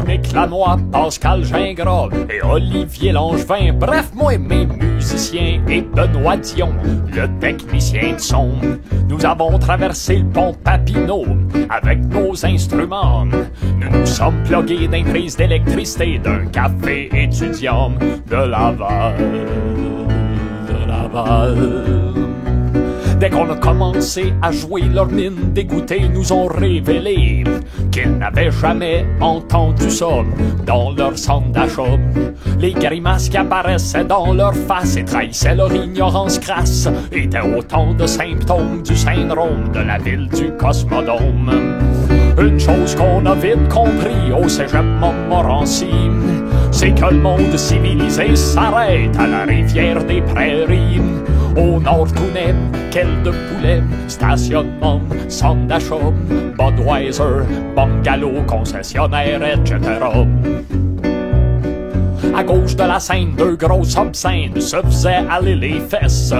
Dominique Lanois, Pascal Gingras et Olivier Langevin. Bref, moi et mes musiciens et Benoît Dion, le technicien de son. Nous avons traversé le pont Papineau avec nos instruments. Nous nous sommes plugués d'un prise d'électricité d'un café étudiant de Laval. Dès qu'on a commencé à jouer, leurs mines dégoûtées nous ont révélé qu'ils n'avaient jamais entendu ça dans leur centre d'achat. Les grimaces qui apparaissaient dans leur face et trahissaient leur ignorance crasse étaient autant de symptômes du syndrome de la ville du Cosmodome. Une chose qu'on a vite compris au cégep Montmorency, c'est que le monde civilisé s'arrête à la rivière des Prairies. Au nord Tounet, quel de poulet, stationnement, centre d'achat, Budweiser, bungalow, concessionnaire, etc. À gauche de la scène, deux grosses obscènes se faisaient aller les fesses.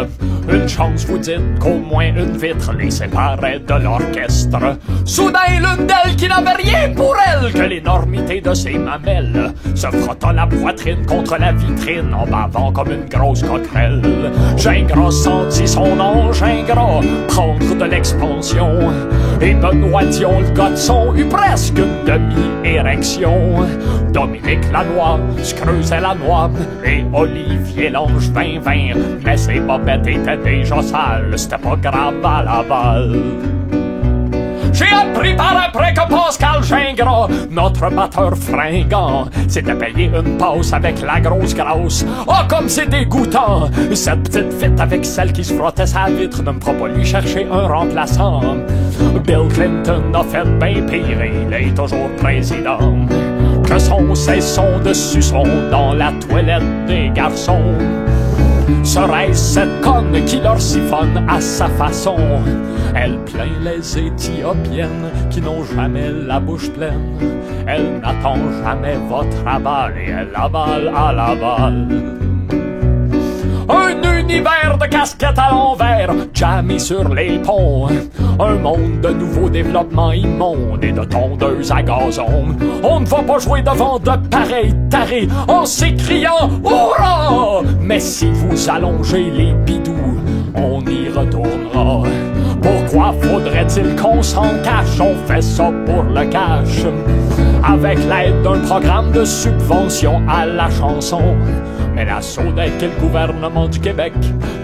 Une chance, vous dites, qu'au moins une vitre les séparait de l'orchestre. Soudain, l'une d'elles, qui n'avait rien pour elle que l'énormité de ses mamelles, se frotta la poitrine contre la vitrine en bavant comme une grosse coquerelle. Gingras sentit son ange ingrat prendre de l'expansion, et Benoît Dion, le gars de son, eut presque une demi-érection. Dominique Lanois se creusait la noix et Olivier Langevin vint, mais ses bobettes étaient déjà sales, c'était pas grave à Laval. J'ai appris par après que Pascal Gingras, notre batteur fringant, s'était payé une pause avec la grosse grosse. Oh, comme c'est dégoûtant! Cette petite fête avec celle qui se frottait sa vitre ne me fera pas lui chercher un remplaçant. Bill Clinton a fait bien pire, il est toujours président. Que son cesson de suçon dans la toilette des garçons. Serait-ce cette conne qui leur siphonne à sa façon? Elle plaint les Éthiopiennes qui n'ont jamais la bouche pleine. Elle n'attend jamais votre aval et elle avale à Laval. Un univers de casquettes à l'envers, jammy sur les ponts. Un monde de nouveaux développements immondes et de tondeuses à gazon. On ne va pas jouer devant de pareils tarés en s'écriant « Hurrah !» Mais si vous allongez les bidous, on y retournera. Pourquoi faudrait-il qu'on s'en cache? On fait ça pour le cash. Avec l'aide d'un programme de subvention à la chanson. Mais la soudette et le gouvernement du Québec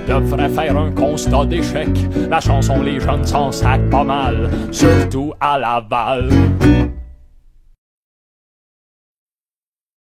devrait faire un constat d'échec. La chanson, les jeunes s'en sacent pas mal, surtout à Laval.